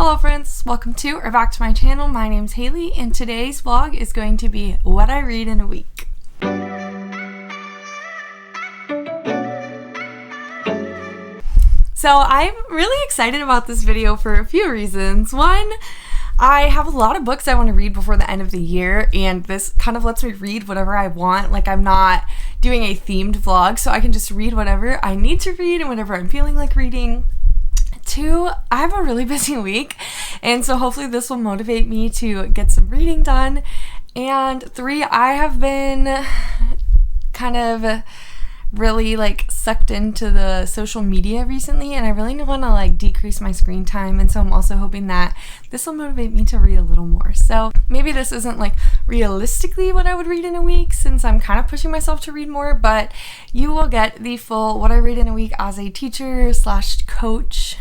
Hello friends, welcome to or back to my channel. My name's Haley and today's vlog is going to be what I read in a week. So I'm really excited about this video for a few reasons. One, I have a lot of books I want to read before the end of the year, and this kind of lets me read whatever I want. Like, I'm not doing a themed vlog, so I can just read whatever I need to read and whatever I'm feeling like reading. Two, I have a really busy week, and so hopefully this will motivate me to get some reading done. And three, I have been kind of really sucked into the social media recently, and I really want to decrease my screen time, and so I'm also hoping that this will motivate me to read a little more. So maybe this isn't realistically what I would read in a week, since I'm kind of pushing myself to read more, but you will get the full what I read in a week as a teacher / coach.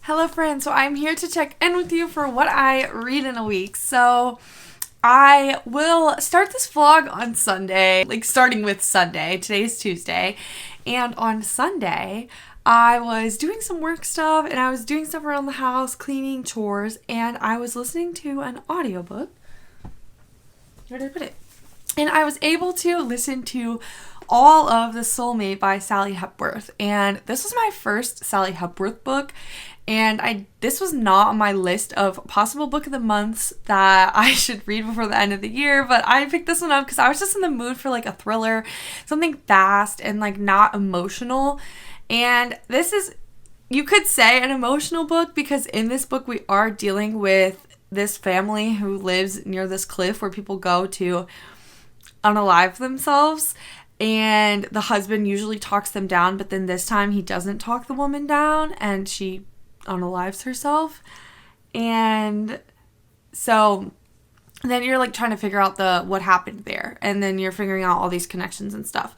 Hello friends, so I'm here to check in with you for what I read in a week. So I will start this vlog on Sunday, starting with Sunday. Today's Tuesday, and on Sunday I was doing some work stuff, and I was doing stuff around the house, cleaning, chores, and I was listening to an audiobook. Where did I put it? And I was able to listen to all of The Soulmate by Sally Hepworth, and this was my first Sally Hepworth book, and this was not on my list of possible book of the months that I should read before the end of the year, but I picked this one up because I was just in the mood for a thriller, something fast and not emotional. And this is, you could say, an emotional book, because in this book we are dealing with this family who lives near this cliff where people go to unalive themselves, and the husband usually talks them down, but then this time he doesn't talk the woman down and she unalives herself. And so then you're trying to figure out what happened there, and then you're figuring out all these connections and stuff.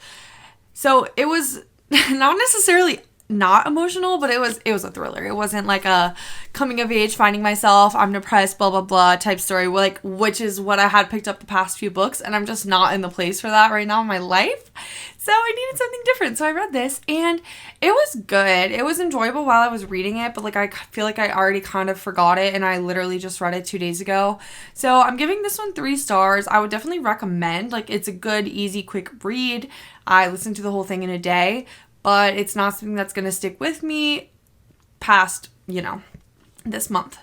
So it was not necessarily not emotional, but it was a thriller. It wasn't a coming of age, finding myself, I'm depressed, blah blah blah type story, which is what I had picked up the past few books, and I'm just not in the place for that right now in my life. So I needed something different. So I read this, and it was good. It was enjoyable while I was reading it, but I feel like I already kind of forgot it, and I literally just read it 2 days ago. So I'm giving this one 3 stars. I would definitely recommend. It's a good, easy, quick read. I listened to the whole thing in a day, but it's not something that's going to stick with me past, this month.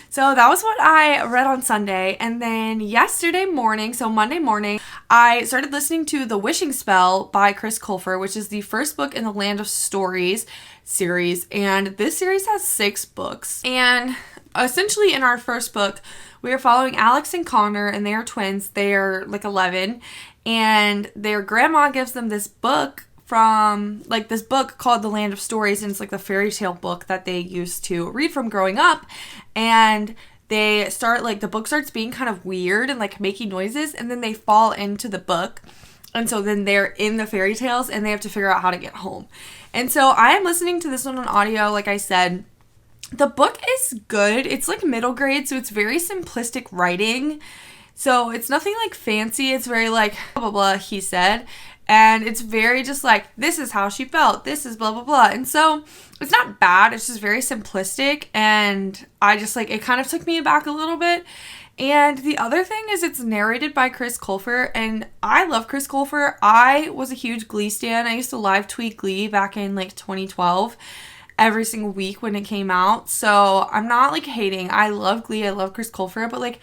So that was what I read on Sunday. And then yesterday morning, so Monday morning, I started listening to The Wishing Spell by Chris Colfer, which is the first book in the Land of Stories series. And this series has 6 books. And essentially in our first book, we are following Alex and Connor, and they are twins. They are 11. And their grandma gives them this book from this book called The Land of Stories, and it's the fairy tale book that they used to read from growing up. And they start the book starts being kind of weird and making noises, and then they fall into the book. And so then they're in the fairy tales and they have to figure out how to get home. And so I am listening to this one on audio, like I said. The book is good. It's like middle grade, so it's very simplistic writing. So it's nothing like fancy. It's very like blah, blah, blah, he said. And it's very just like, this is how she felt. This is blah, blah, blah. And so it's not bad. It's just very simplistic. And I just like, it kind of took me aback a little bit. And the other thing is it's narrated by Chris Colfer, and I love Chris Colfer. I was a huge Glee stan. I used to live tweet Glee back in like 2012 every single week when it came out. So I'm not like hating. I love Glee. I love Chris Colfer, but like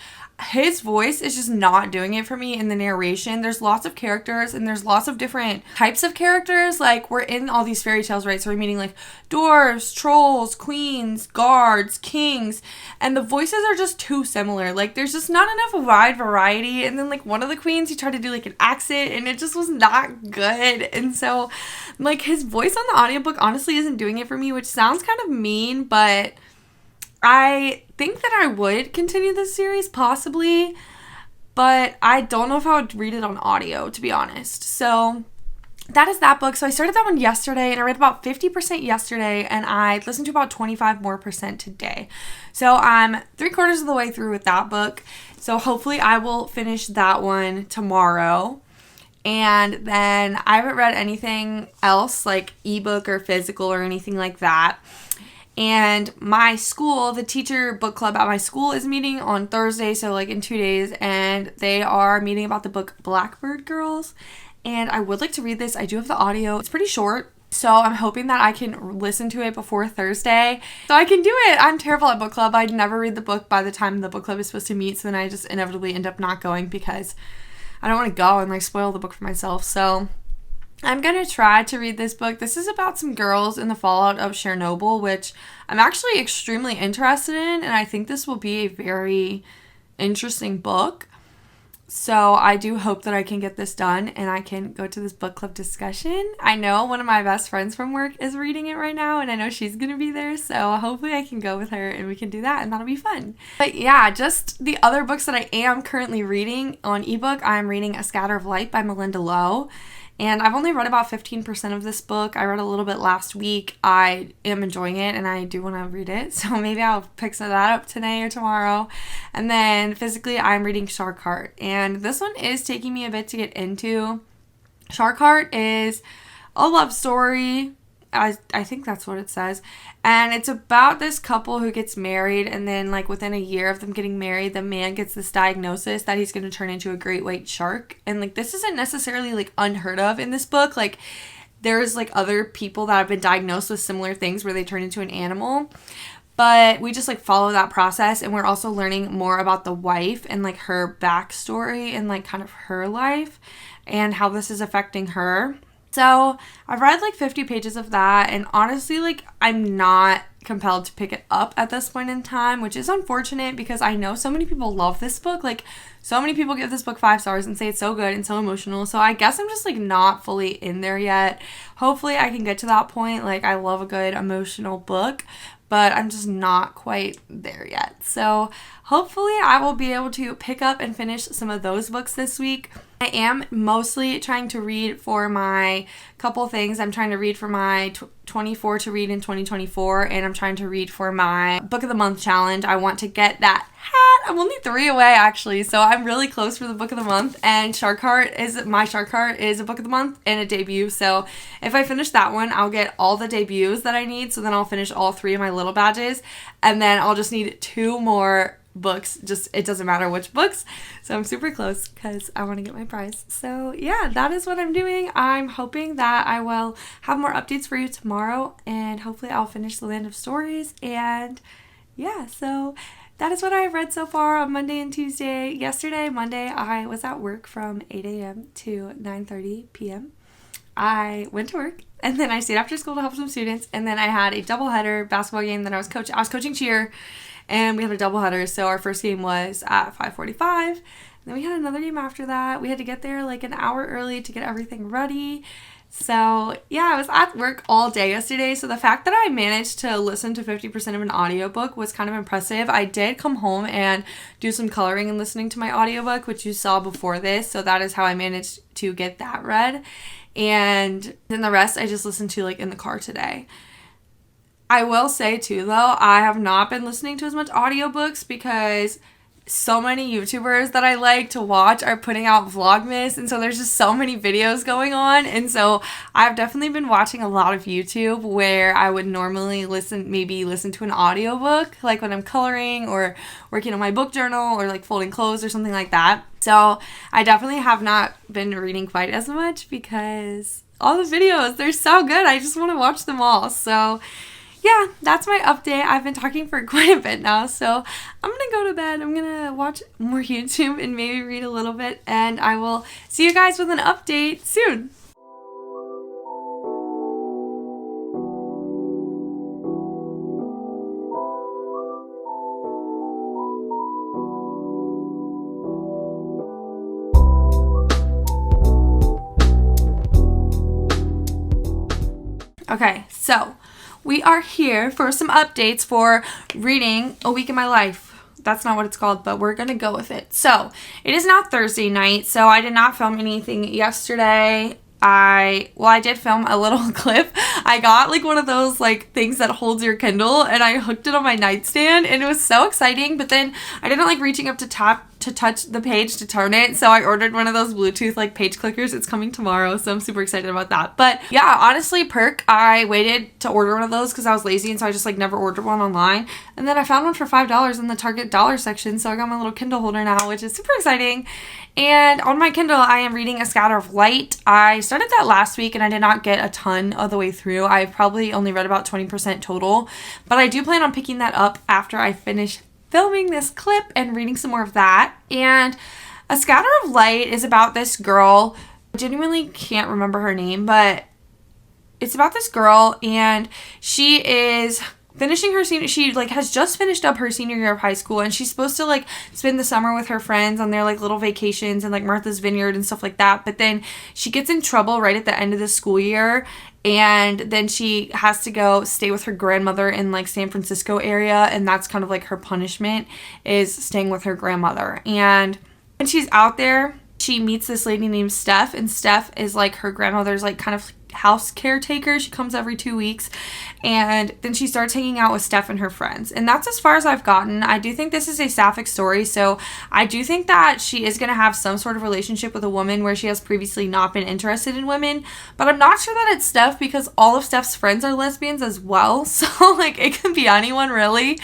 his voice is just not doing it for me in the narration. There's lots of characters and there's lots of different types of characters. Like we're in all these fairy tales, right? So we're meeting like dwarves, trolls, queens, guards, kings, and the voices are just too similar. Like there's just not enough wide variety. And then like one of the queens, he tried to do like an accent and it just was not good. And so like his voice on the audiobook honestly isn't doing it for me, which sounds kind of mean, but I think that I would continue this series, possibly, but I don't know if I would read it on audio, to be honest. So that is that book. So I started that one yesterday, and I read about 50% yesterday, and I listened to about 25% more today. So I'm 3/4 of the way through with that book. So hopefully I will finish that one tomorrow. And then I haven't read anything else, like ebook or physical or anything like that. And my school, the teacher book club at my school is meeting on Thursday, so like in 2 days, and they are meeting about the book Blackbird Girls. And I would like to read this. I do have the audio. It's pretty short, so I'm hoping that I can listen to it before Thursday so I can do it. I'm terrible at book club. I'd never read the book by the time the book club is supposed to meet, so then I just inevitably end up not going because I don't want to go and like spoil the book for myself. So I'm going to try to read this book. This is about some girls in the fallout of Chernobyl, which I'm actually extremely interested in, and I think this will be a very interesting book. So I do hope that I can get this done and I can go to this book club discussion. I know one of my best friends from work is reading it right now, and I know she's going to be there, so hopefully I can go with her and we can do that, and that'll be fun. But yeah, just the other books that I am currently reading on ebook, I'm reading A Scatter of Light by Melinda Lowe. And I've only read about 15% of this book. I read a little bit last week. I am enjoying it, and I do want to read it. So maybe I'll pick some of that up today or tomorrow. And then physically, I'm reading Shark Heart. And this one is taking me a bit to get into. Shark Heart is a love story. I think that's what it says. And it's about this couple who gets married, and then like within a year of them getting married, the man gets this diagnosis that he's going to turn into a great white shark. And like this isn't necessarily like unheard of in this book. Like there's like other people that have been diagnosed with similar things where they turn into an animal. But we just like follow that process, and we're also learning more about the wife and like her backstory and like kind of her life and how this is affecting her. So I've read like 50 pages of that, and honestly, like I'm not compelled to pick it up at this point in time, which is unfortunate because I know so many people love this book. Like so many people give this book 5 stars and say it's so good and so emotional. So I guess I'm just like not fully in there yet. Hopefully I can get to that point. Like I love a good emotional book, but I'm just not quite there yet. So hopefully I will be able to pick up and finish some of those books this week. I am mostly trying to read for my couple things. I'm trying to read for my 24 to read in 2024, and I'm trying to read for my Book of the Month challenge. I want to get that hat. I'm only 3 away actually, so I'm really close for the Book of the Month, and Shark Heart is a Book of the Month and a debut. So if I finish that one, I'll get all the debuts that I need, so then I'll finish all 3 of my little badges, and then I'll just need 2 more books. Just it doesn't matter which books, so I'm super close because I want to get my prize. So yeah, that is what I'm doing. I'm hoping that I will have more updates for you tomorrow, and hopefully I'll finish The Land of Stories. And yeah, so that is what I've read so far on Monday and Tuesday. Yesterday, Monday, I was at work from 8 a.m. to 9:30 p.m. I went to work, and then I stayed after school to help some students, and then I had a doubleheader basketball game that I was coaching cheer. And we had a doubleheader, so our first game was at 5:45. Then we had another game after that. We had to get there like an hour early to get everything ready. So, yeah, I was at work all day yesterday. So, the fact that I managed to listen to 50% of an audiobook was kind of impressive. I did come home and do some coloring and listening to my audiobook, which you saw before this. So, that is how I managed to get that read. And then the rest I just listened to like in the car today. I will say too, though, I have not been listening to as much audiobooks because so many YouTubers that I like to watch are putting out Vlogmas, and so there's just so many videos going on, and so I've definitely been watching a lot of YouTube where I would normally listen to an audiobook, like when I'm coloring or working on my book journal or like folding clothes or something like that. So I definitely have not been reading quite as much because all the videos, they're so good. I just want to watch them all. So yeah, that's my update. I've been talking for quite a bit now, so I'm going to go to bed. I'm going to watch more YouTube and maybe read a little bit, and I will see you guys with an update soon. Okay, so we are here for some updates for reading A Week in My Life. That's not what it's called, but we're going to go with it. So, it is now Thursday night, so I did not film anything yesterday. I did film a little clip. I got like one of those like things that holds your Kindle, and I hooked it on my nightstand, and it was so exciting, but then I didn't like reaching up to touch the page to turn it, so I ordered one of those Bluetooth like page clickers. It's coming tomorrow, so I'm super excited about that. But yeah, honestly, perk, I waited to order one of those because I was lazy, and so I just like never ordered one online, and then I found one for $5 in the Target dollar section, so I got my little Kindle holder now, which is super exciting. And on my Kindle, I am reading A Scatter of Light. I started that last week and I did not get a ton of the way through. I probably only read about 20% total, but I do plan on picking that up after I finish filming this clip and reading some more of that. And A Scatter of Light is about this girl. I genuinely can't remember her name, but it's about this girl, and she is finishing her senior, she like has just finished up her senior year of high school, and she's supposed to like spend the summer with her friends on their like little vacations and like Martha's Vineyard and stuff like that. But then she gets in trouble right at the end of the school year, and then she has to go stay with her grandmother in like San Francisco area, and that's kind of like her punishment, is staying with her grandmother. And when she's out there, she meets this lady named Steph, and Steph is like her grandmother's like kind of house caretaker. She comes every 2 weeks, and then she starts hanging out with Steph and her friends, and that's as far as I've gotten. I do think this is a sapphic story, so I do think that she is going to have some sort of relationship with a woman where she has previously not been interested in women, but I'm not sure that it's Steph because all of Steph's friends are lesbians as well, so like it can be anyone really.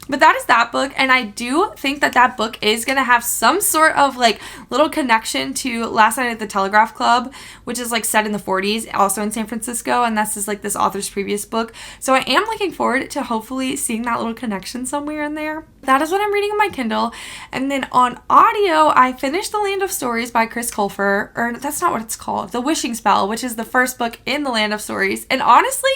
But that is that book, and I do think that that book is going to have some sort of, like, little connection to Last Night at the Telegraph Club, which is, like, set in the 40s, also in San Francisco, and that's just, like, this author's previous book. So I am looking forward to hopefully seeing that little connection somewhere in there. That is what I'm reading on my Kindle. And then on audio, I finished The Land of Stories by Chris Colfer, or that's not what it's called, The Wishing Spell, which is the first book in The Land of Stories. And honestly,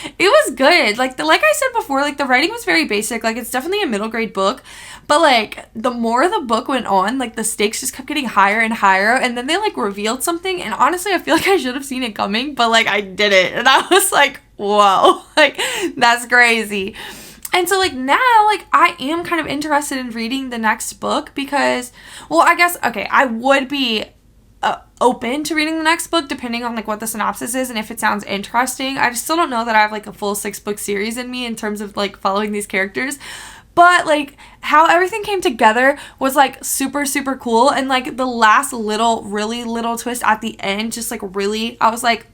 it was good. Like I said before, like, the writing was very basic. Like, it's definitely a middle grade book, but like the more the book went on, like the stakes just kept getting higher and higher, and then they like revealed something, and honestly I feel like I should have seen it coming, but like I didn't, and I was like, whoa, like that's crazy. And so like now, like I am kind of interested in reading the next book because, well, I guess, okay, I would be open to reading the next book depending on like what the synopsis is and if it sounds interesting. I still don't know that I have like a full 6-book series in me in terms of like following these characters, but like how everything came together was like super, super cool. And like the last really little twist at the end, just like really, I was like,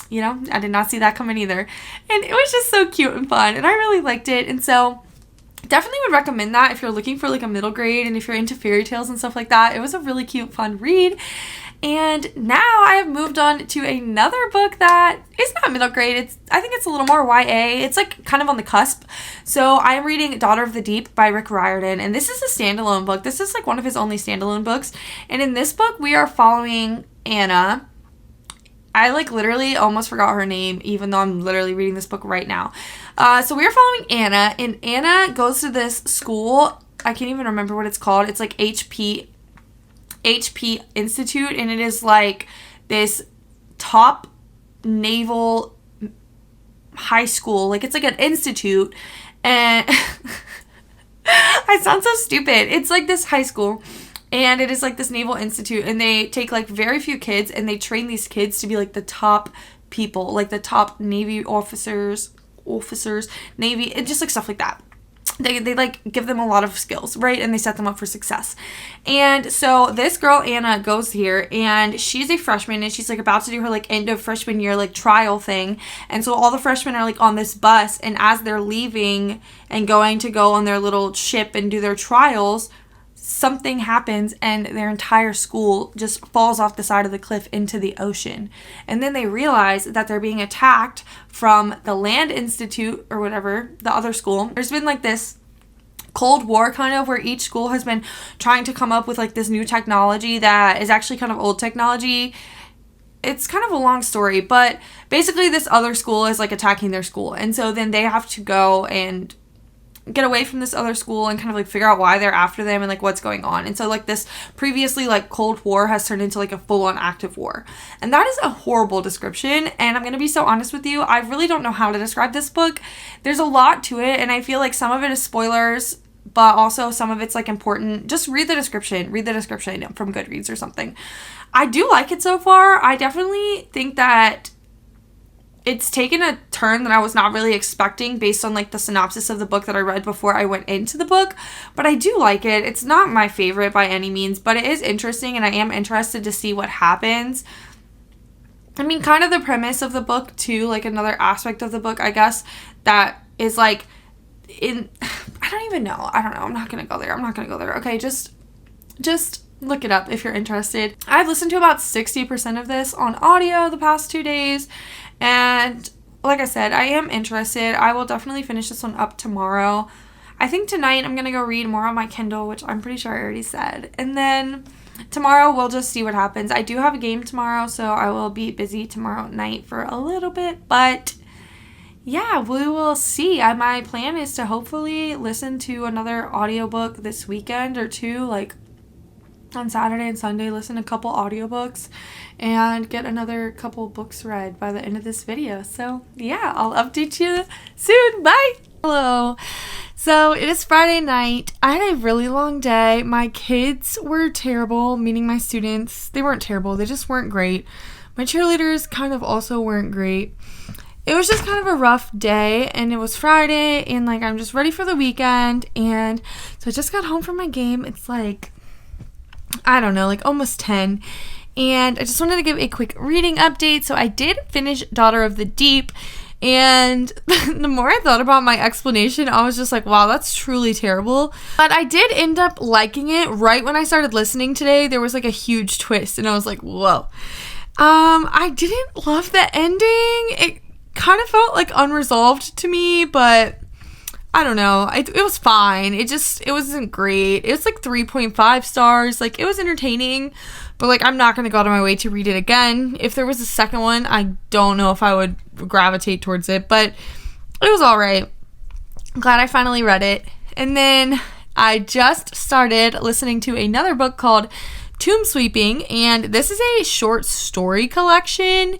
you know, I did not see that coming either. And it was just so cute and fun, and I really liked it. And so definitely would recommend that if you're looking for like a middle grade and if you're into fairy tales and stuff like that. It was a really cute, fun read. And now I have moved on to another book that is not middle grade. I think it's a little more YA. It's like kind of on the cusp. So I am reading Daughter of the Deep by Rick Riordan, and this is a standalone book. This is like one of his only standalone books. And in this book, we are following Anna. I like literally almost forgot her name, even though I'm literally reading this book right now. So we are following Anna, and Anna goes to this school. I can't even remember what it's called. It's like HP Institute, and it is like this top naval high school. Like, it's like an institute, and I sound so stupid. It's like this high school, and it is like this naval institute, and they take like very few kids, and they train these kids to be like the top people, like the top Navy officers, Navy, and just like stuff like that. They like give them a lot of skills, right? And they set them up for success. And so this girl, Anna, goes here, and she's a freshman, and she's like about to do her like end of freshman year like trial thing. And so all the freshmen are like on this bus, and as they're leaving and going to go on their little ship and do their trials, something happens and their entire school just falls off the side of the cliff into the ocean. And then they realize that they're being attacked from the Land Institute or whatever, the other school. There's been like this Cold War kind of, where each school has been trying to come up with like this new technology that is actually kind of old technology. It's kind of a long story, but basically this other school is like attacking their school. And so then they have to go and get away from this other school and kind of like figure out why they're after them and like what's going on. And so like this previously like Cold War has turned into like a full-on active war. And that is a horrible description. And I'm going to be so honest with you, I really don't know how to describe this book. There's a lot to it, and I feel like some of it is spoilers, but also some of it's like important. Just read the description from Goodreads or something. I do like it so far. I definitely think that it's taken a turn that I was not really expecting based on like the synopsis of the book that I read before I went into the book, but I do like it. It's not my favorite by any means, but it is interesting, and I am interested to see what happens. I mean, kind of the premise of the book too, like another aspect of the book, I guess, that is like I don't even know. I don't know. I'm not going to go there. Okay, just look it up if you're interested. I've listened to about 60% of this on audio the past 2 days. And like I said, I am interested. I will definitely finish this one up tomorrow. I think tonight I'm going to go read more on my Kindle, which I'm pretty sure I already said. And then tomorrow we'll just see what happens. I do have a game tomorrow, so I will be busy tomorrow night for a little bit. But yeah, we will see. My plan is to hopefully listen to another audiobook this weekend or two, like on Saturday and Sunday, listen to a couple audiobooks and get another couple books read by the end of this video. So yeah, I'll update you soon. Bye. Hello. So it is Friday night. I had a really long day. My kids were terrible, meaning my students. They weren't terrible. They just weren't great. My cheerleaders kind of also weren't great. It was just kind of a rough day, and it was Friday, and like I'm just ready for the weekend. And so I just got home from my game. It's like, I don't know, like almost 10. And I just wanted to give a quick reading update. So I did finish Daughter of the Deep. And the more I thought about my explanation, I was just like, wow, that's truly terrible. But I did end up liking it. Right when I started listening today, there was like a huge twist. And I was like, whoa. I didn't love the ending. It kind of felt like unresolved to me, but I don't know. It was fine. It wasn't great. It was like 3.5 stars. Like, it was entertaining, but like I'm not going to go out of my way to read it again. If there was a second one, I don't know if I would gravitate towards it, but it was all right. I'm glad I finally read it. And then I just started listening to another book called Tomb Sweeping, and this is a short story collection,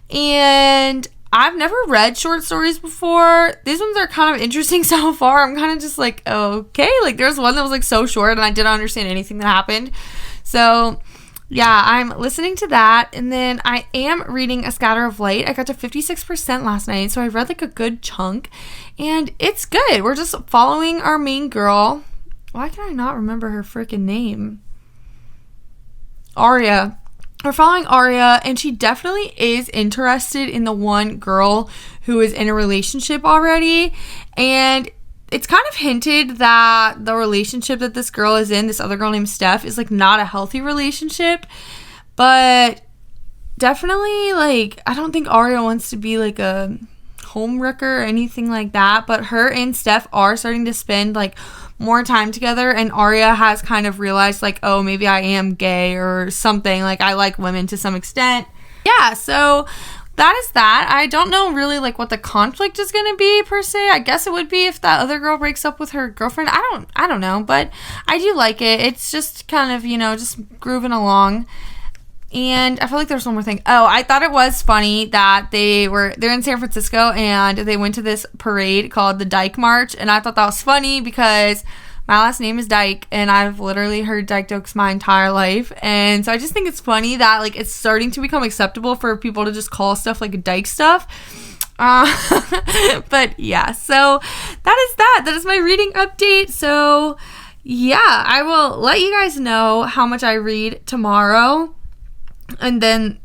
and I've never read short stories before. These ones are kind of interesting so far. I'm kind of just like, okay. Like, there's one that was like so short and I didn't understand anything that happened. So yeah, I'm listening to that. And then I am reading A Scatter of Light. I got to 56% last night, so I read like a good chunk, and it's good. We're just following our main girl. Why can I not remember her freaking name? Arya. We're following Arya, and she definitely is interested in the one girl who is in a relationship already. And it's kind of hinted that the relationship that this girl is in, this other girl named Steph, is like not a healthy relationship. But definitely, like, I don't think Arya wants to be like a homewrecker or anything like that. But her and Steph are starting to spend like more time together, and Arya has kind of realized like, oh, maybe I am gay or something. Like, I like women to some extent. Yeah, so that is that. I don't know really like what the conflict is going to be per se. I guess it would be if that other girl breaks up with her girlfriend. I don't know, but I do like it. It's just kind of, just grooving along. And I feel like there's one more thing. Oh, I thought it was funny that they're in San Francisco and they went to this parade called the Dyke March. And I thought that was funny because my last name is Dyke and I've literally heard dyke jokes my entire life. And so I just think it's funny that like it's starting to become acceptable for people to just call stuff like dyke stuff. But yeah, so that is that. That is my reading update. So yeah, I will let you guys know how much I read tomorrow. And then,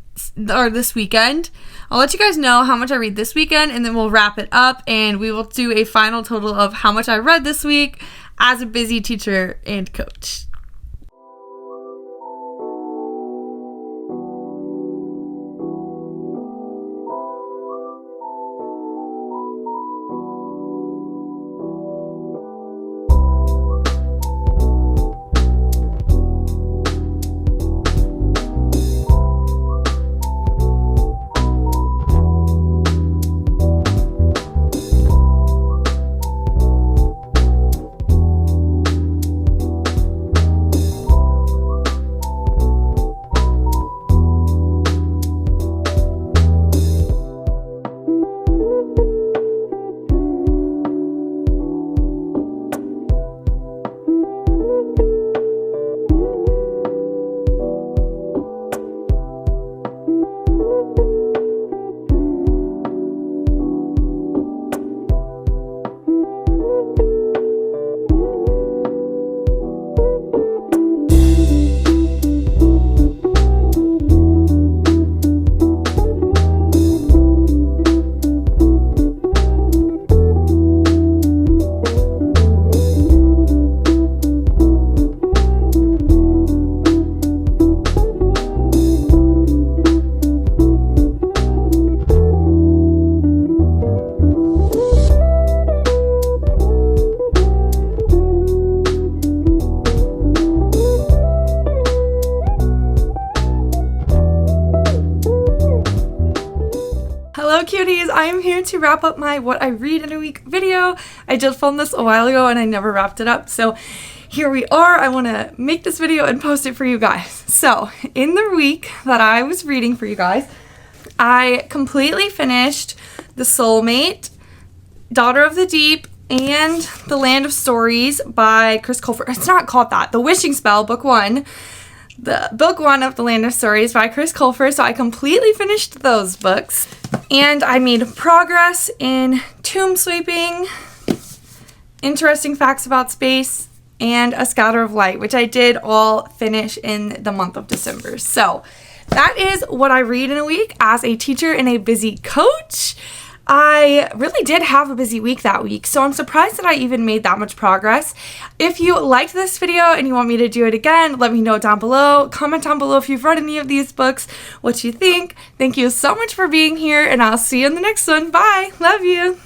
or this weekend, I'll let you guys know how much I read this weekend, and then we'll wrap it up, and we will do a final total of how much I read this week as a busy teacher and coach. Hello cuties, I am here to wrap up my what I read in a week video. I just filmed this a while ago and I never wrapped it up, so here we are. I want to make this video and post it for you guys. So in the week that I was reading for you guys, I completely finished The Soulmate, Daughter of the Deep, and The Land of Stories by Chris Colfer. It's not called that. The Wishing Spell, book one. The book one of The Land of Stories by Chris Colfer. So I completely finished those books. And I made progress in Tomb Sweeping, Interesting Facts About Space, and A Scatter of Light, which I did all finish in the month of December. So that is what I read in a week as a teacher and a busy coach. I really did have a busy week that week, so I'm surprised that I even made that much progress. If you liked this video and you want me to do it again, let me know down below. Comment down below if you've read any of these books, what you think. Thank you so much for being here, and I'll see you in the next one. Bye! Love you!